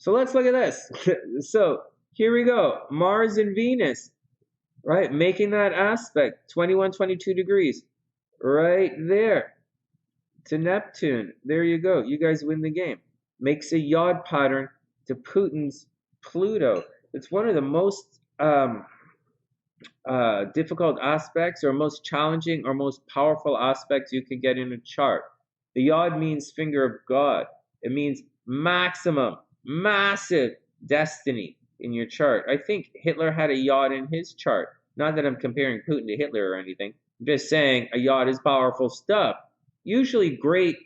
So let's look at this. So here we go. Mars and Venus, right? Making that aspect, 21, 22 degrees, right there to Neptune. There you go. You guys win the game. Makes a yod pattern to Putin's Pluto. It's one of the most difficult aspects, or most challenging, or most powerful aspects you could get in a chart. The yod means finger of God. It means maximum, massive destiny in your chart. I think Hitler had a yod in his chart. Not that I'm comparing Putin to Hitler or anything. I'm just saying a yod is powerful stuff. Usually great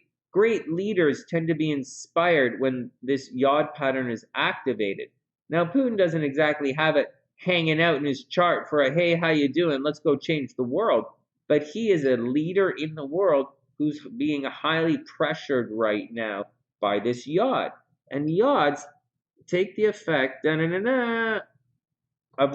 leaders tend to be inspired when this yod pattern is activated. Now Putin doesn't exactly have it hanging out in his chart for a hey, how you doing, let's go change the world, but he is a leader in the world who's being highly pressured right now by this yod. And yods take the effect of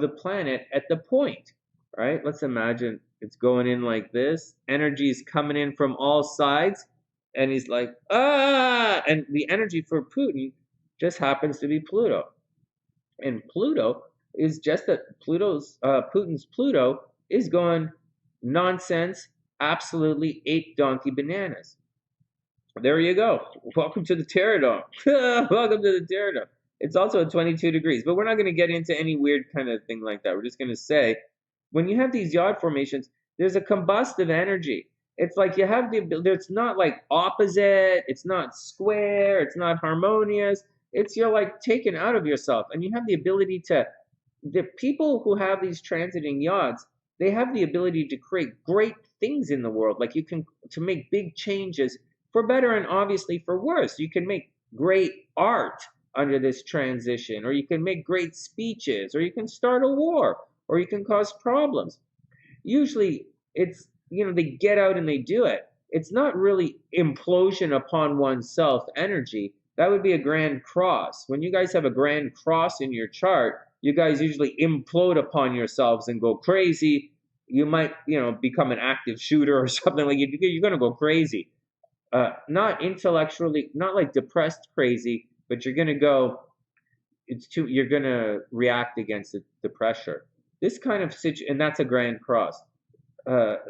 the planet at the point, right? Let's imagine it's going in like this, energy is coming in from all sides, and he's like, and the energy for Putin just happens to be Pluto. And Pluto is just that Putin's Pluto is going nonsense, absolutely 8 donkey bananas. There you go. Welcome to the Pterodome. Welcome to the Pterodome. It's also at 22 degrees, but we're not going to get into any weird kind of thing like that. We're just going to say, when you have these yod formations, there's a combustive energy. It's like you have it's not like opposite, it's not square, it's not harmonious. It's you're like taken out of yourself, and you have the ability to, the people who have these transiting yods, they have the ability to create great things in the world. Like you can, to make big changes for better and obviously for worse. You can make great art under this transition, or you can make great speeches, or you can start a war, or you can cause problems. Usually it's, they get out and they do it. It's not really implosion upon oneself energy. That would be a grand cross. When you guys have a grand cross in your chart, you guys usually implode upon yourselves and go crazy. You might, become an active shooter or something. Like you're going to go crazy. Not intellectually, not like depressed crazy, but you're going to go, you're going to react against the pressure. This kind of situation, and that's a grand cross.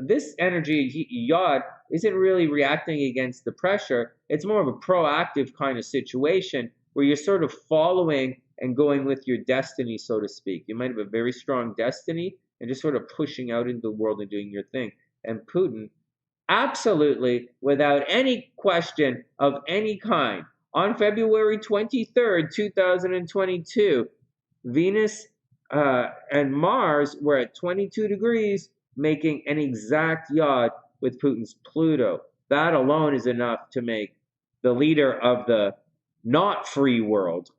This energy, yod, isn't really reacting against the pressure. It's more of a proactive kind of situation where you're sort of following and going with your destiny, so to speak. You might have a very strong destiny and just sort of pushing out into the world and doing your thing. And Putin, absolutely, without any question of any kind, on February 23rd, 2022, Venus and Mars were at 22 degrees, making an exact yod with Putin's Pluto. That alone is enough to make the leader of the not free world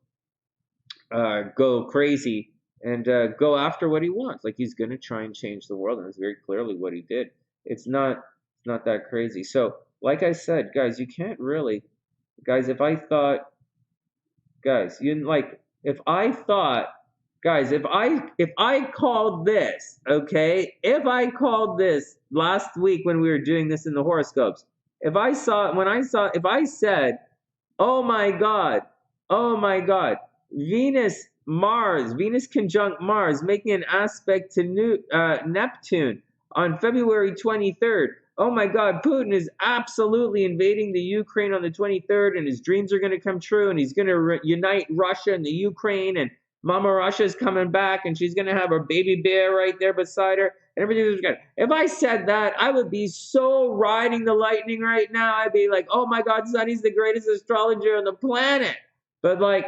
go crazy and go after what he wants. Like he's going to try and change the world, and it's very clearly what he did. It's not that crazy. So, like I said, guys, you can't really, guys. If I thought, guys, if I called this, okay, if I called this last week when we were doing this in the horoscopes, if I said, oh my God, Venus conjunct Mars, making an aspect to Neptune on February 23rd. Oh my God, Putin is absolutely invading the Ukraine on the 23rd, and his dreams are going to come true, and he's going to unite Russia and the Ukraine, and Mama Russia's coming back, and she's going to have her baby bear right there beside her, and everything's good. If I said that, I would be so riding the lightning right now. I'd be like, oh my God, Sonny's the greatest astrologer on the planet. But like,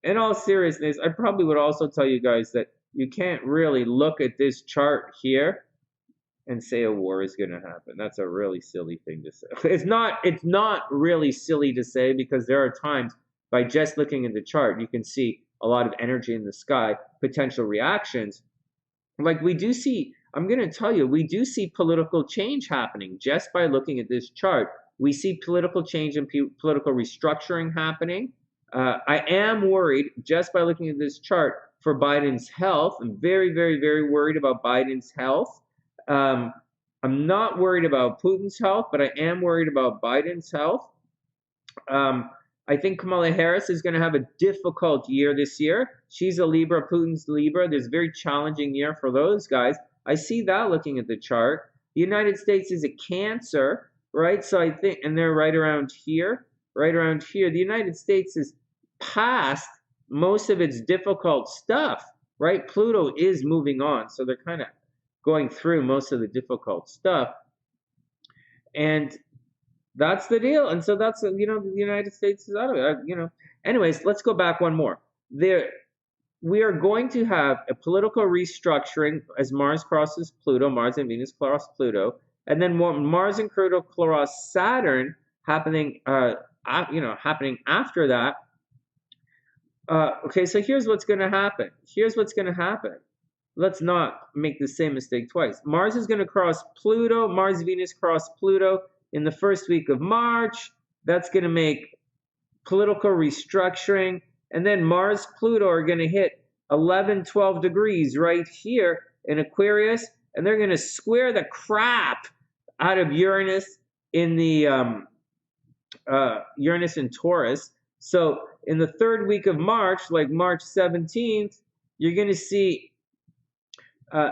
in all seriousness, I probably would also tell you guys that you can't really look at this chart here and say a war is going to happen. That's a really silly thing to say. It's not really silly to say, because there are times by just looking at the chart, you can see a lot of energy in the sky, potential reactions. Like we do see, I'm going to tell you, we do see political change happening just by looking at this chart. We see political change and political restructuring happening. I am worried just by looking at this chart for Biden's health. I'm very, very, very worried about Biden's health. I'm not worried about Putin's health, but I am worried about Biden's health. I think Kamala Harris is going to have a difficult year this year. She's a Libra, Putin's Libra. There's a very challenging year for those guys. I see that looking at the chart. The United States is a Cancer, right? So I think, and they're right around here, right around here. The United States is past most of its difficult stuff, right? Pluto is moving on, so they're kind of going through most of the difficult stuff. And that's the deal. And so that's, the United States is out of it, Anyways, let's go back one more. We are going to have a political restructuring as Mars crosses Pluto, Mars and Venus cross Pluto, and then Mars and Pluto cross Saturn happening, happening after that. Okay, so here's what's going to happen. Let's not make the same mistake twice. Mars is going to cross Pluto, Mars, Venus cross Pluto in the first week of March. That's going to make political restructuring. And then Mars, Pluto are going to hit 11, 12 degrees right here in Aquarius. And they're going to square the crap out of Uranus in the Uranus in Taurus. So in the third week of March, like March 17th, you're going to see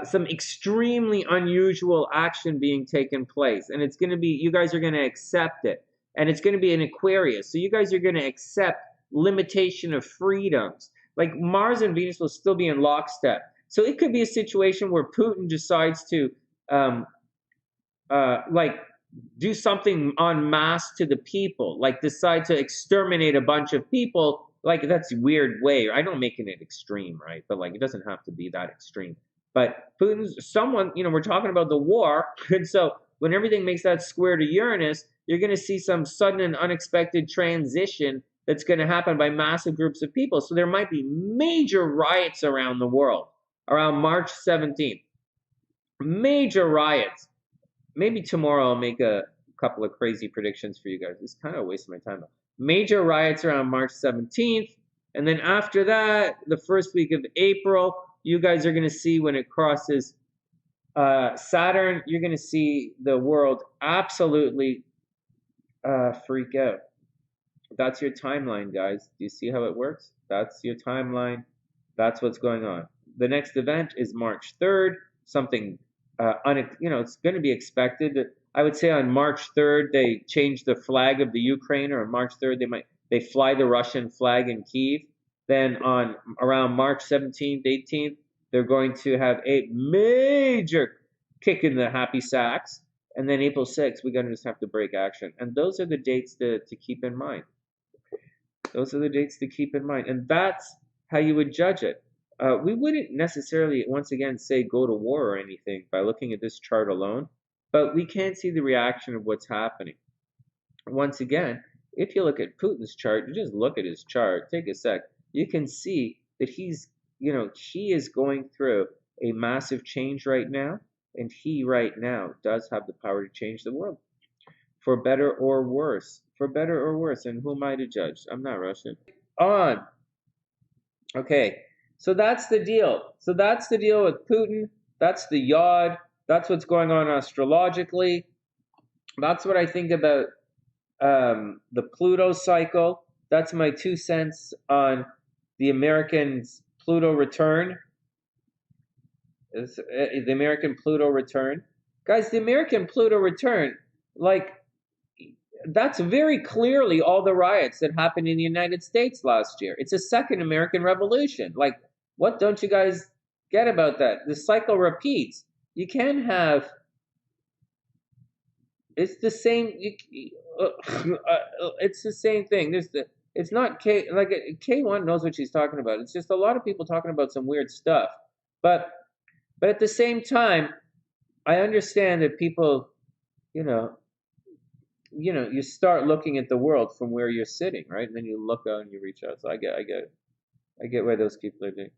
some extremely unusual action being taken place. And it's going to be, you guys are going to accept it. And it's going to be in Aquarius. So you guys are going to accept limitation of freedoms. Like Mars and Venus will still be in lockstep. So it could be a situation where Putin decides to do something en masse to the people, like decide to exterminate a bunch of people. Like that's a weird way. I don't make it extreme, right? But like it doesn't have to be that extreme. But Putin's someone, we're talking about the war. And so when everything makes that square to Uranus, you're going to see some sudden and unexpected transition that's going to happen by massive groups of people. So there might be major riots around the world around March 17th. Major riots. Maybe tomorrow I'll make a couple of crazy predictions for you guys. It's kind of a waste of my time. Major riots around March 17th. And then after that, the first week of April, you guys are going to see when it crosses Saturn, you're going to see the world absolutely freak out. That's your timeline, guys. Do you see how it works? That's your timeline. That's what's going on. The next event is March 3rd. Something, it's going to be expected. I would say on March 3rd, they change the flag of the Ukraine, or on March 3rd, they fly the Russian flag in Kyiv. Then on around March 17th, 18th, they're going to have a major kick in the happy sacks. And then April 6th, we're going to just have to break action. And those are the dates to keep in mind. Those are the dates to keep in mind. And that's how you would judge it. We wouldn't necessarily, once again, say go to war or anything by looking at this chart alone. But we can see the reaction of what's happening. Once again, if you look at Putin's chart, you just look at his chart, take a sec. You can see that he is going through a massive change right now, and he right now does have the power to change the world, for better or worse. For better or worse, and who am I to judge? I'm not Russian. On. Okay, so that's the deal. So that's the deal with Putin. That's the yod. That's what's going on astrologically. That's what I think about the Pluto cycle. That's my 2 cents on the American Pluto return. The American Pluto return. Guys, the American Pluto return, that's very clearly all the riots that happened in the United States last year. It's a second American Revolution. What don't you guys get about that? The cycle repeats. You can have... It's the same... it's the same thing. It's not K1 knows what she's talking about. It's just a lot of people talking about some weird stuff. But at the same time, I understand that people, you start looking at the world from where you're sitting, right? And then you look out and you reach out. So I get why those people are doing.